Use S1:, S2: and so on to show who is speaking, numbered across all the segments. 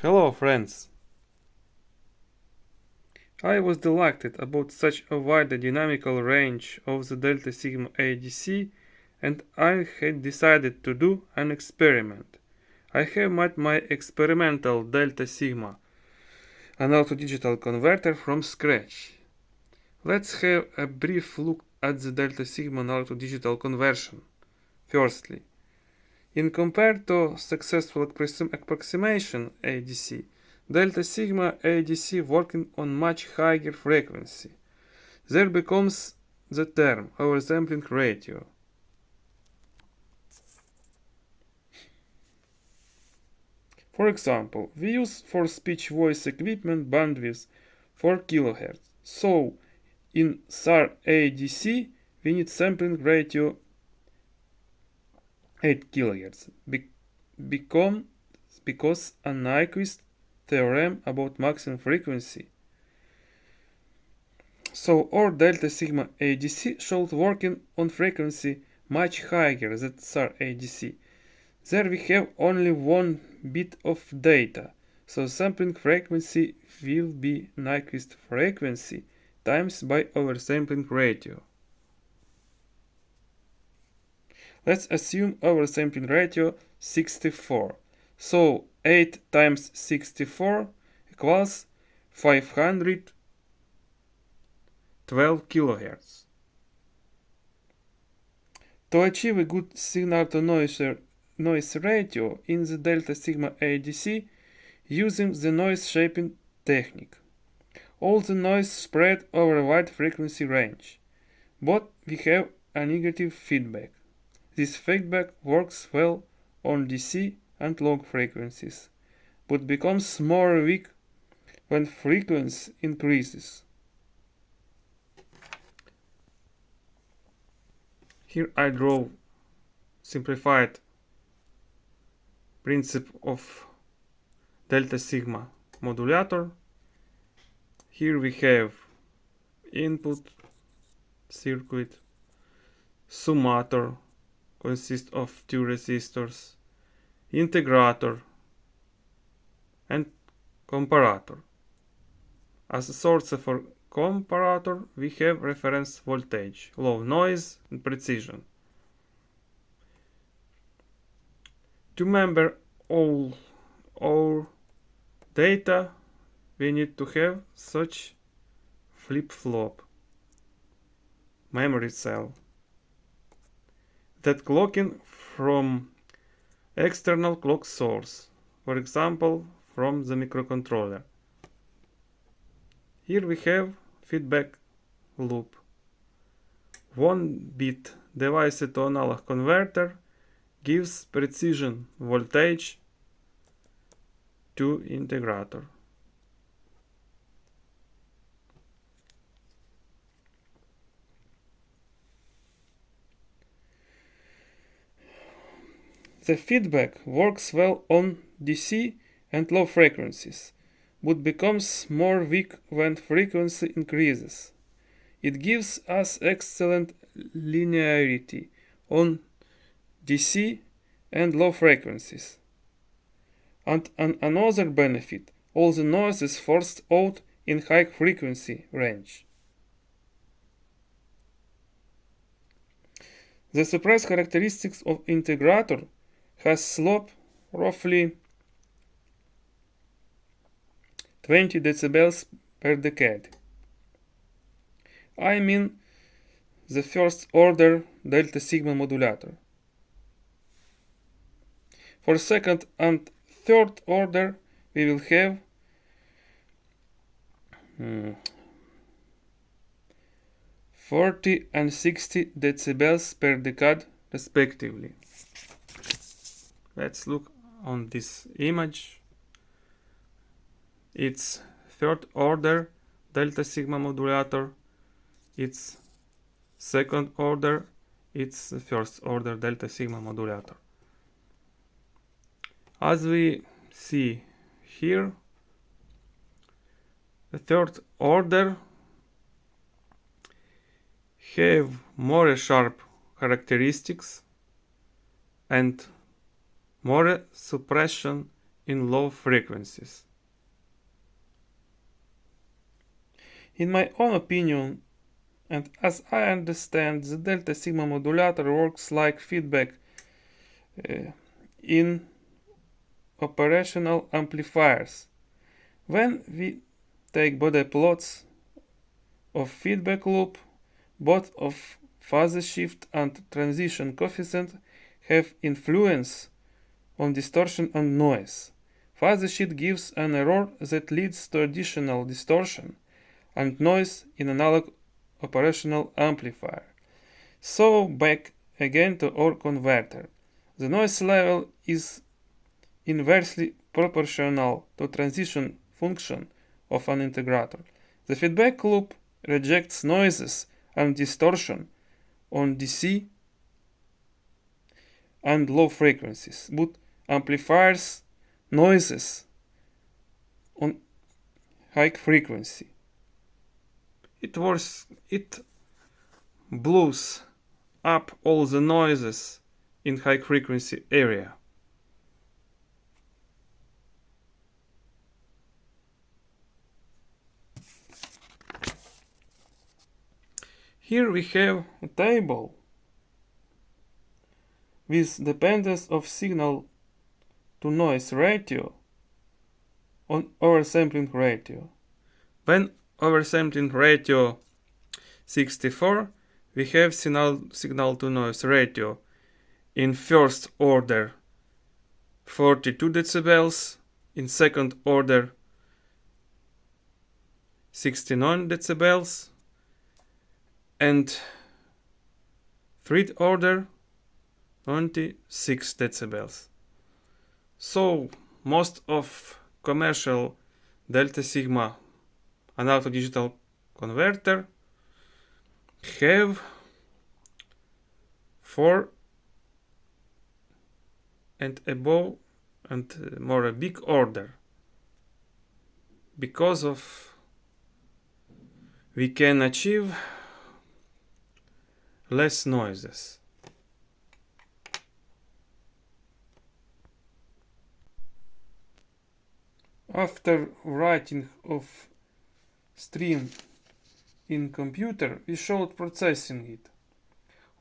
S1: Hello friends! I was delighted about such a wide dynamical range of the DeltaSigma ADC, and I had decided to do an experiment. I have made my experimental DeltaSigma analog-to-digital converter from scratch. Let's have a brief look at the DeltaSigma analog-to-digital conversion. Firstly, in compared to successful approximation ADC, DeltaSigma ADC working on much higher frequency. There becomes the term oversampling ratio. For example, we use for speech voice equipment bandwidth 4 kHz. So in SAR ADC we need sampling ratio 8 kHz because a Nyquist theorem about maximum frequency. So our DeltaSigma ADC should working on frequency much higher than SAR ADC. There we have only one bit of data, so sampling frequency will be Nyquist frequency times by oversampling ratio. Let's assume oversampling ratio 64. So 8 times 64 equals 512 kHz. To achieve a good signal-to-noise ratio in the DeltaSigma ADC using the noise shaping technique. All the noise spread over a wide frequency range, but we have a negative feedback. This feedback works well on DC and long frequencies, but becomes more weak when frequency increases. Here I draw simplified principle of DeltaSigma modulator. Here we have input circuit, summator consists of two resistors, integrator and comparator. As a source for comparator we have reference voltage, low noise and precision. To remember all our data we need to have such flip-flop memory cell that clocking from external clock source, for example from the microcontroller. Here we have feedback loop. 1 bit device to analog converter gives precision voltage to integrator. The feedback works well on DC and low frequencies, but becomes more weak when frequency increases. It gives us excellent linearity on DC and low frequencies. And another benefit, all the noise is forced out in high frequency range. The suppressed characteristics of integrator has slope roughly 20 decibels per decade. I mean the first order DeltaSigma modulator. For second and third order we will have 40 and 60 decibels per decade respectively. Let's look on this image. It's third order DeltaSigma modulator, it's second order, it's first order DeltaSigma modulator. As we see here, the third order have more sharp characteristics and more suppression in low frequencies. In my own opinion, and as I understand, the delta sigma modulator works like feedback in operational amplifiers. When we take body plots of feedback loop, both of phase shift and transition coefficient have influence on distortion and noise. Phase shift gives an error that leads to additional distortion and noise in analog operational amplifier. So back again to our converter. The noise level is inversely proportional to transition function of an integrator. The feedback loop rejects noises and distortion on DC and low frequencies, but amplifies noises on high frequency. It blows up all the noises in high frequency area. Here we have a table with dependence of signal to noise ratio on oversampling ratio. When oversampling ratio 64, we have signal to noise ratio in first order 42 decibels, in second order 69 decibels, and third order 26 decibels. So most of commercial delta sigma analog digital converter have 4 and above and more a big order, because of we can achieve less noises. After writing of stream in computer, we showed processing it.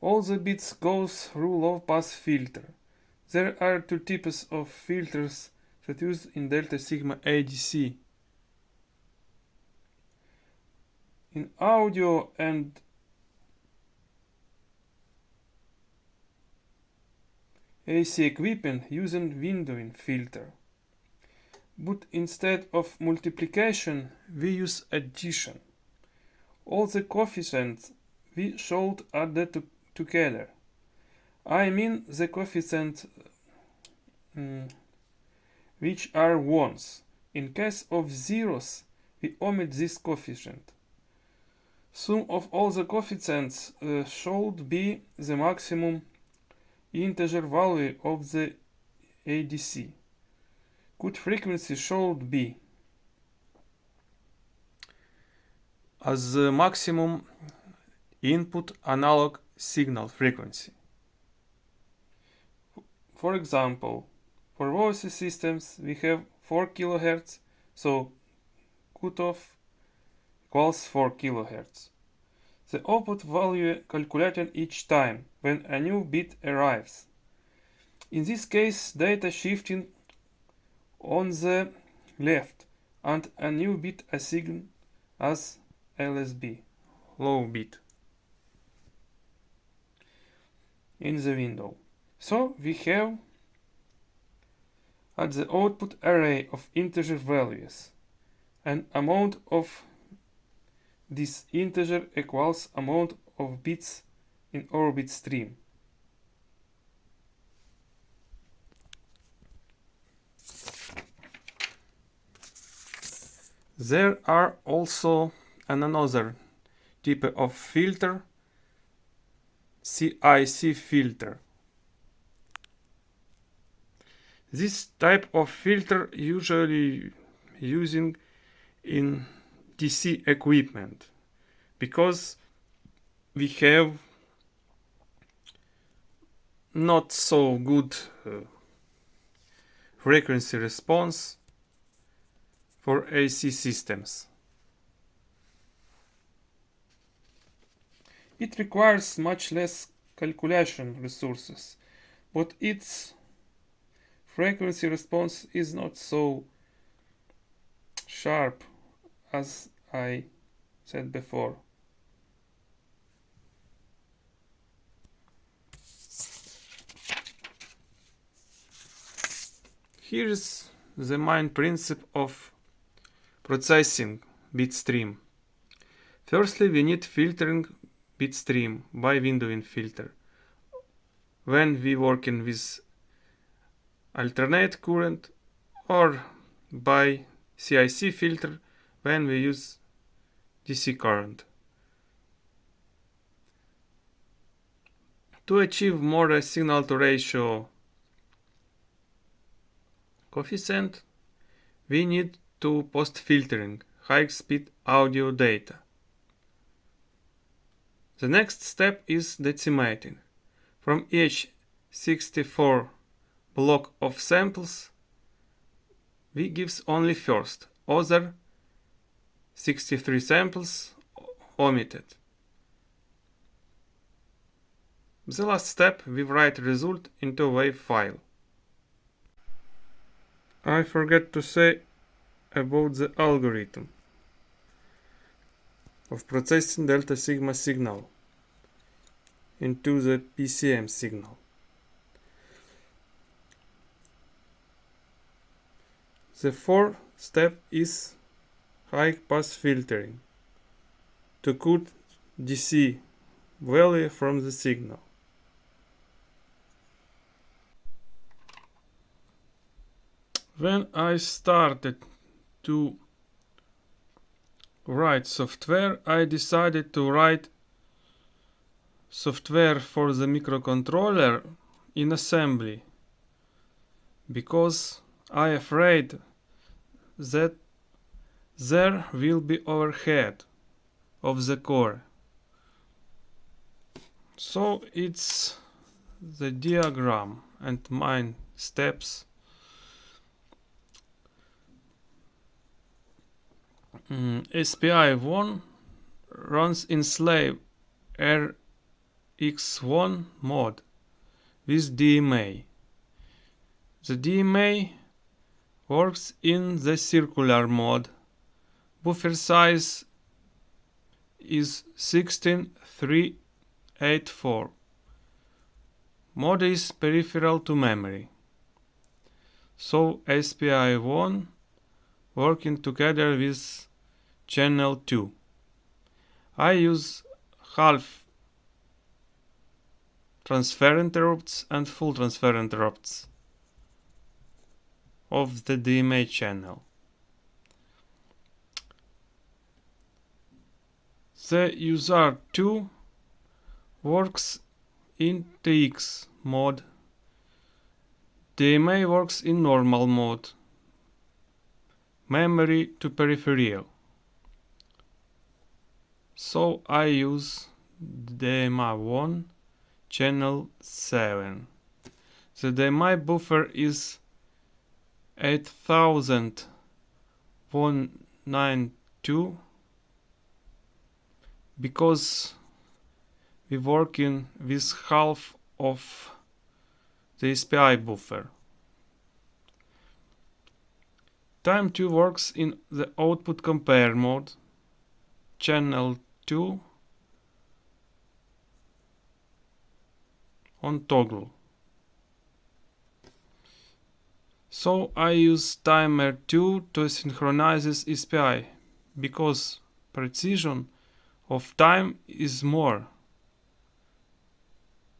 S1: All the bits goes through low pass filter. There are two types of filters that used in DeltaSigma ADC. In audio and AC equipment using windowing filter. But instead of multiplication, we use addition. All the coefficients we showed added together. I mean the coefficients which are ones. In case of zeros, we omit this coefficient. Sum of all the coefficients should be the maximum integer value of the ADC. Good frequency should be as the maximum input analog signal frequency. For example, for voice systems we have 4 kHz, so cutoff equals 4 kHz. The output value calculated each time when a new bit arrives. In this case, data shifting on the left and a new bit assigned as LSB, low bit, in the window. So we have at the output array of integer values. An amount of this integer equals amount of bits in our bit stream. There are also another type of filter, CIC filter. This type of filter usually using in DC equipment because we have not so good frequency response for AC systems. It requires much less calculation resources, but its frequency response is not so sharp as I said before. Here is the main principle of processing bit stream. Firstly, we need filtering bit stream by windowing filter. When we working with alternate current, or by CIC filter when we use DC current. To achieve more signal to ratio coefficient, we need to post filtering high speed audio data. The next step is decimating. From each 64 block of samples, we gives only first, other 63 samples omitted. The last step, we write result into WAV file. I forget to say about the algorithm of processing DeltaSigma signal into the PCM signal. The fourth step is high pass filtering to cut DC value from the signal. When I started to write software, I decided to write software for the microcontroller in assembly because I am afraid that there will be overhead of the core. So it's the diagram and main steps. SPI1 runs in slave RX1 mode with DMA. The DMA works in the circular mode. Buffer size is 16384. Mode is peripheral to memory. So SPI1 working together with channel 2. I use half transfer interrupts and full transfer interrupts of the DMA channel. The USAR2 works in TX mode. DMA works in normal mode. Memory to peripheral. So I use DMA1 channel 7. The DMA buffer is 8192 because we working with half of the SPI buffer. Time 2 works in the output compare mode, channel 2 on toggle. So I use timer 2 to synchronize this SPI because precision of time is more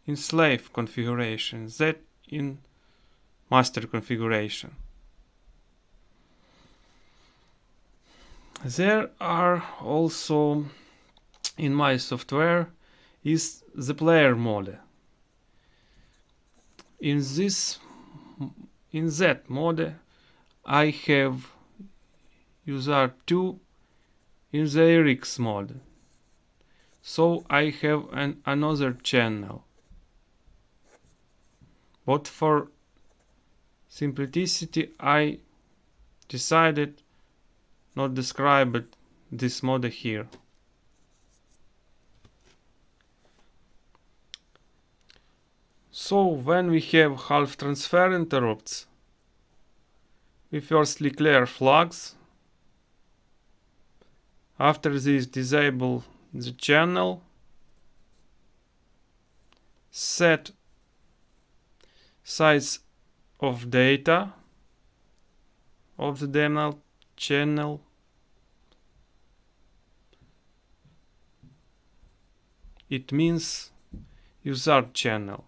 S1: in slave configuration than in master configuration. There are also in my software is the player mode. In that mode I have USAR2 in the RX mode. So I have another channel. But for simplicity, I decided not describe this mode here. So when we have half transfer interrupts, we firstly clear flags. After this, disable the channel, set size of data of the channel, it means user channel.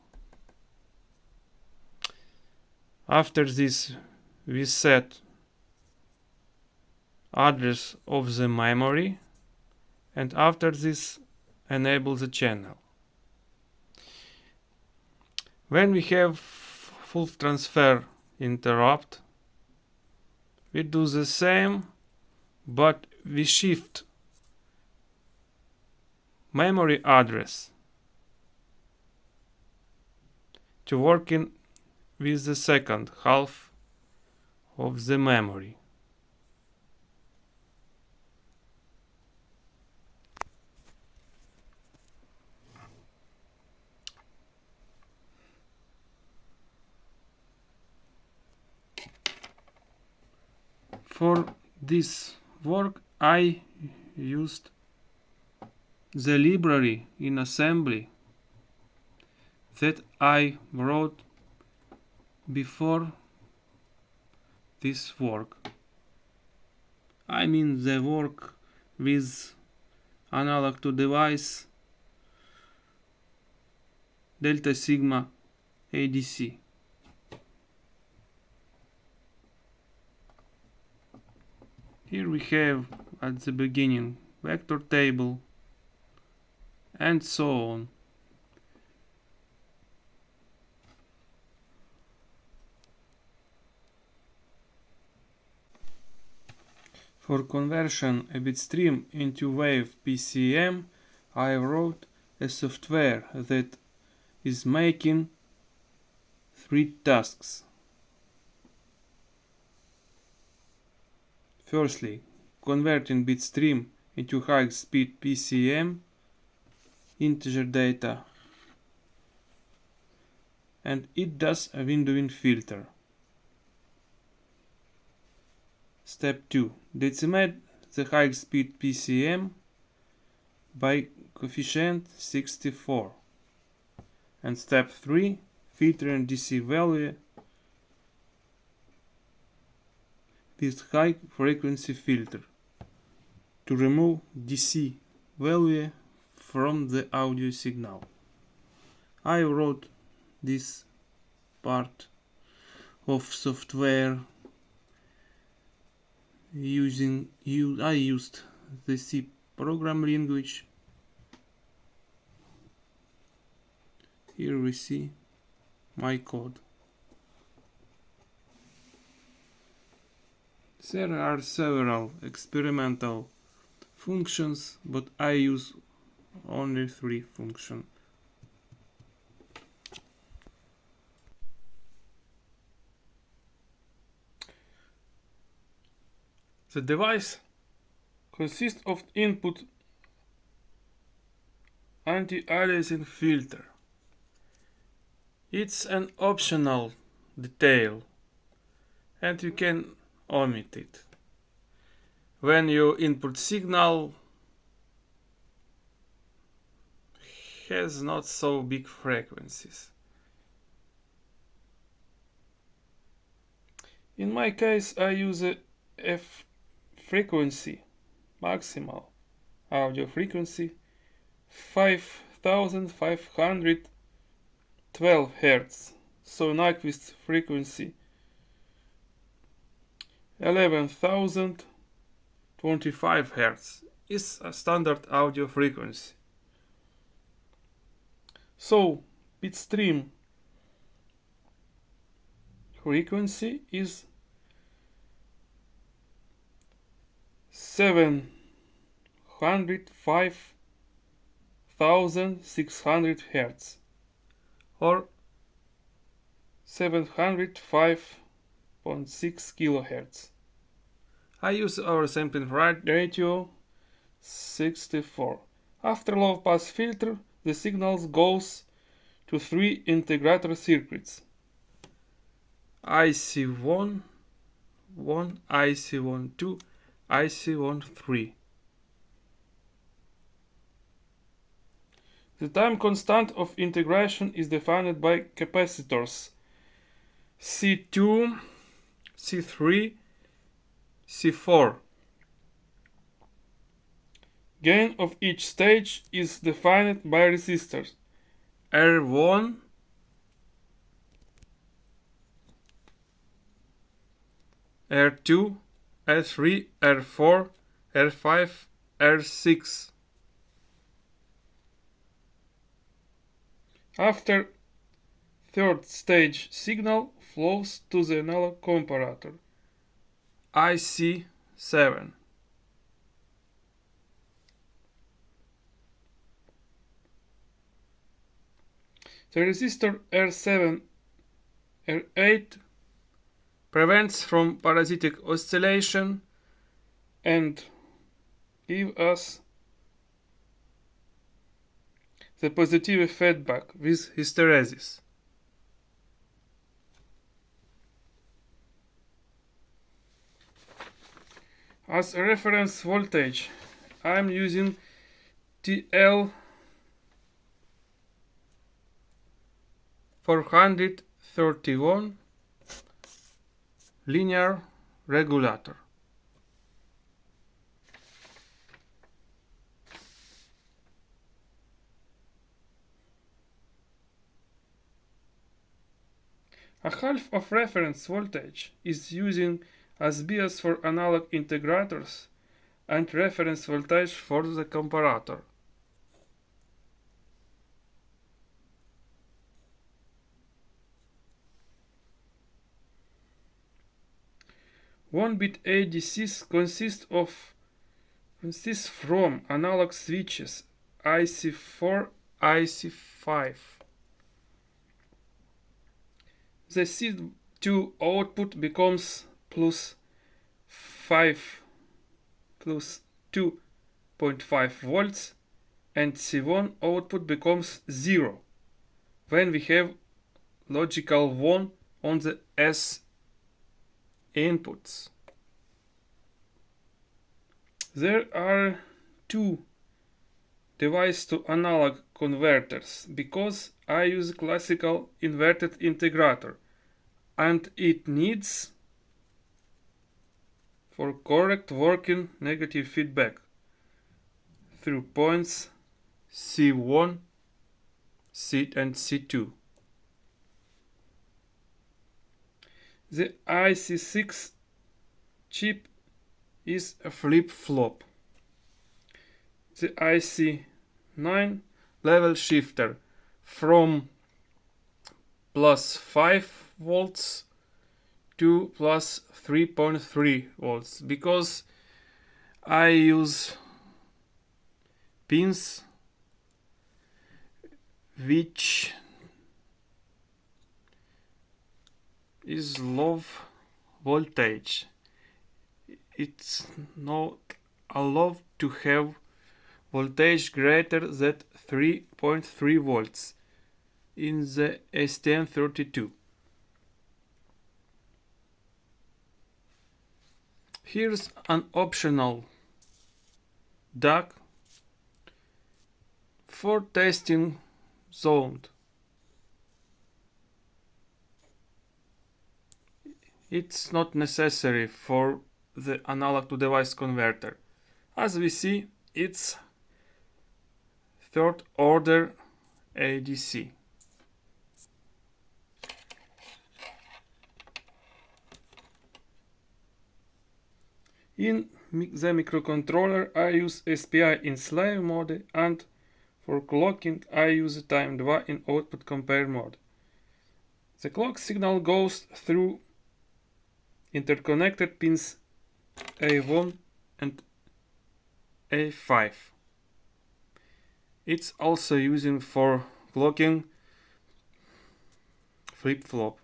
S1: After this, we set address of the memory, and after this, enable the channel. When we have full transfer interrupt, we do the same, but we shift memory address to working with the second half of the memory. For this work, I used the library in assembly that I wrote before this work. I mean the work with analog to device DeltaSigma ADC. Here we have at the beginning vector table and so on. For conversion a bit stream into wave PCM, I wrote a software that is making 3 tasks. Firstly, converting bit stream into high speed PCM integer data, and it does a windowing filter. Step 2. Decimate the high speed PCM by coefficient 64. And step 3. Filtering DC value with high frequency filter to remove DC value from the audio signal. I wrote this part of software I used the C program language. Here we see my code. There are several experimental functions, but I use only 3 functions. The device consists of input anti-aliasing filter. It's an optional detail and you can omit it. When your input signal has not so big frequencies. In my case, I use a F frequency, maximal audio frequency 5512 Hz, so Nyquist frequency 11025 Hz is a standard audio frequency. So bitstream frequency is 705,600 Hz or 705 kHz. I use our sampling ratio 64. After low pass filter, the signal goes to 3 integrator circuits: IC1, IC12, IC13. The time constant of integration is defined by capacitors C2, C3, C4. Gain of each stage is defined by resistors R1, R2, R3, R4, R5, R6. After third stage, signal flows to the analog comparator IC7. The resistor R7, R8 prevents from parasitic oscillation and give us the positive feedback with hysteresis. As a reference voltage, I am using TL431 linear regulator. A half of reference voltage is using as bias for analog integrators and reference voltage for the comparator. One-bit ADCs consists from analog switches IC4, IC5. The C2 output becomes plus 2.5 volts and C1 output becomes 0 when we have logical 1 on the S inputs. There are two device to analog converters because I use classical inverted integrator and it needs for correct working negative feedback through points C1, C and C2. The IC6 chip is a flip-flop. The IC9 level shifter from plus 5 volts to plus 3.3 volts because I use pins which is low voltage. It's not allowed to have voltage greater than 3.3 volts in the STM32. Here's an optional DAC for testing zone. It's not necessary for the analog to device converter. As we see, it's third order ADC. In the microcontroller I use SPI in slave mode and for clocking I use time 2 in output compare mode. The clock signal goes through interconnected pins A1 and A5. It's also using for clocking flip-flop.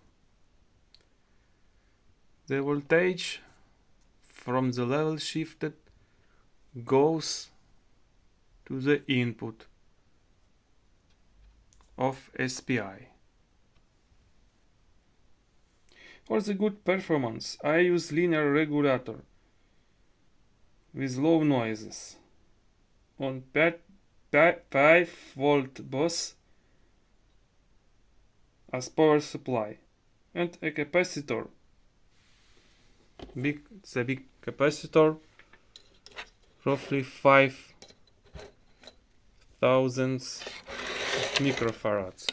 S1: the voltage from the level shifted goes to the input of SPI. For the good performance, I use linear regulator with low noises on 5-volt bus as power supply and a capacitor, big capacitor, roughly 5,000 microfarads.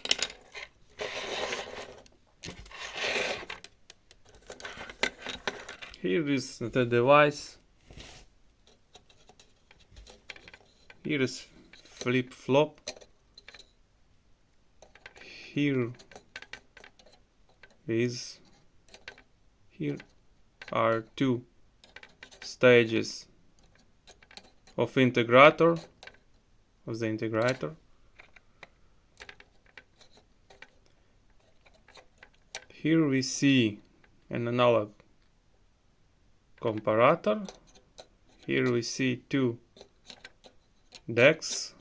S1: Here is the device. Here is flip-flop. Here are two stages of the integrator. Here we see an analog comparator. Here we see two decks,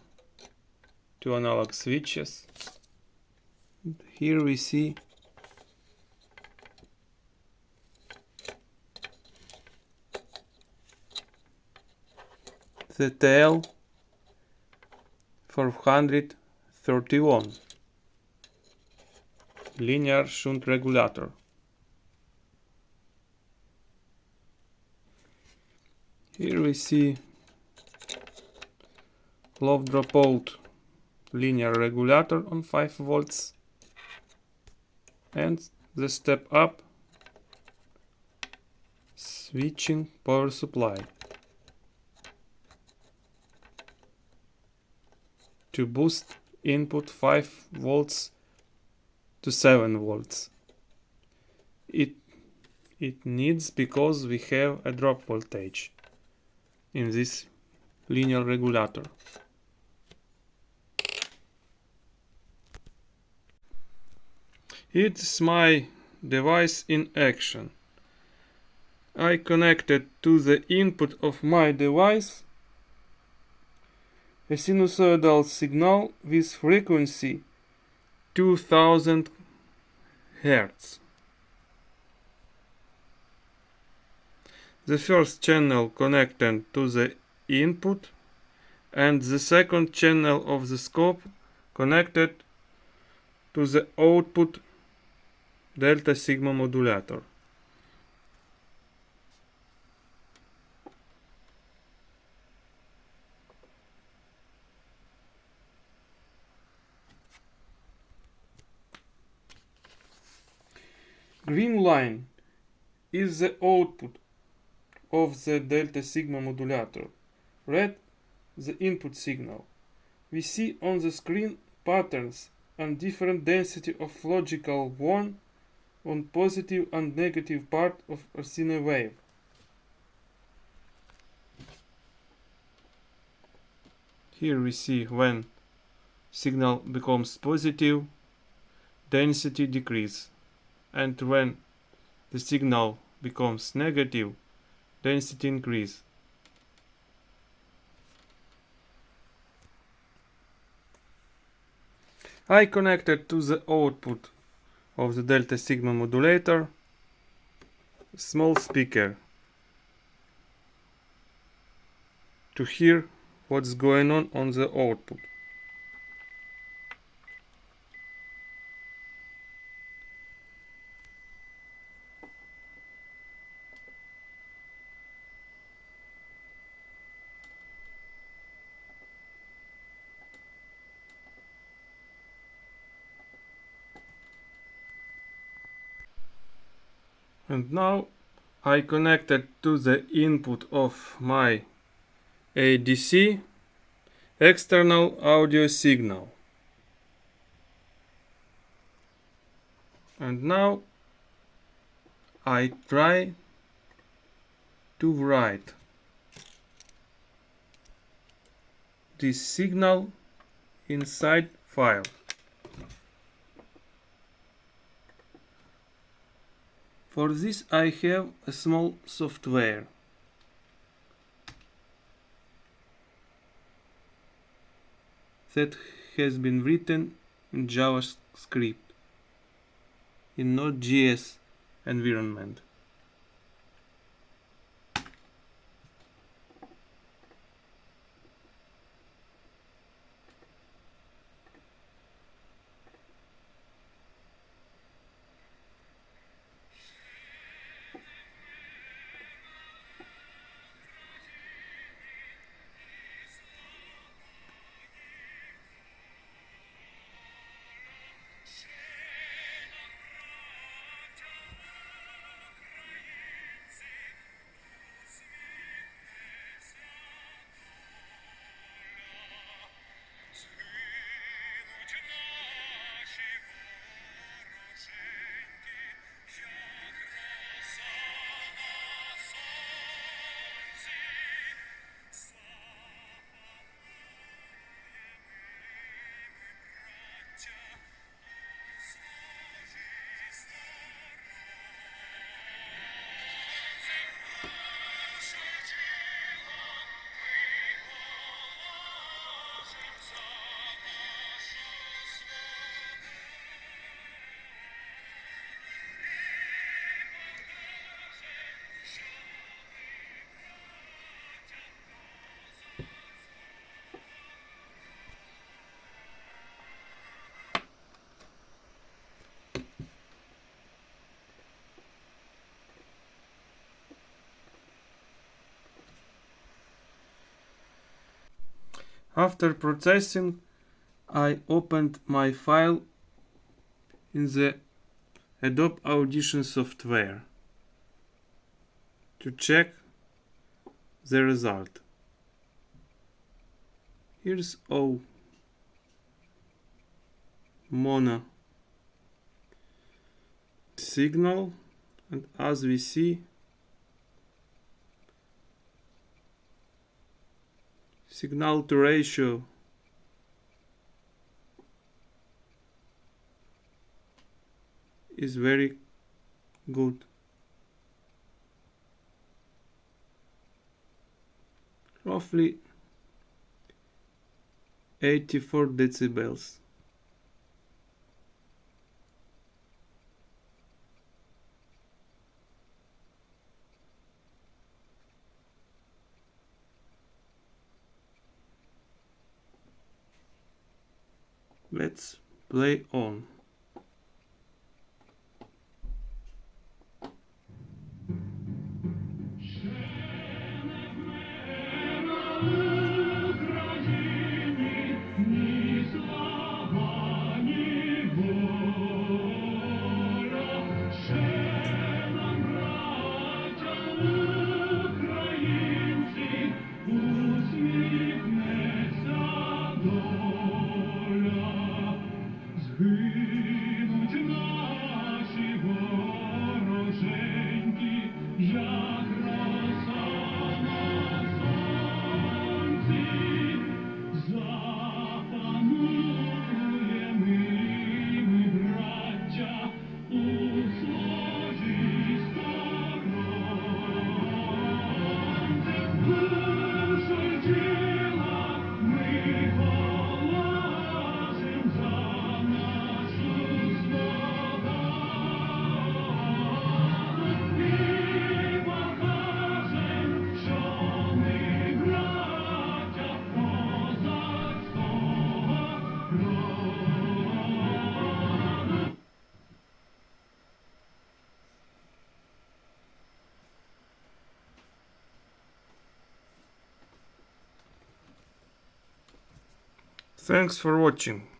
S1: two analog switches. Here we see the TL431 linear shunt regulator. Here we see low dropout linear regulator on 5 volts and the step up switching power supply to boost input 5 volts to 7 volts. It needs because we have a drop voltage in this linear regulator. It's my device in action. I connected to the input of my device a sinusoidal signal with frequency 2000 Hz. The first channel connected to the input and the second channel of the scope connected to the output DeltaSigma modulator. Green line is the output of the DeltaSigma modulator. Red the input signal. We see on the screen patterns and different density of logical 1 on positive and negative part of a sine wave. Here we see when signal becomes positive, density decrease, and when the signal becomes negative, density increase. I connected to the output of the DeltaSigma modulator a small speaker to hear what's going on the output. And now I connected to the input of my ADC external audio signal. And now I try to write this signal inside file. For this I have a small software. That has been written in JavaScript in Node.js environment. After processing, I opened my file in the Adobe Audition software to check the result. Here's all mono signal, and as we see, signal to ratio is very good. Roughly 84 decibels. Let's play on. Thanks for watching.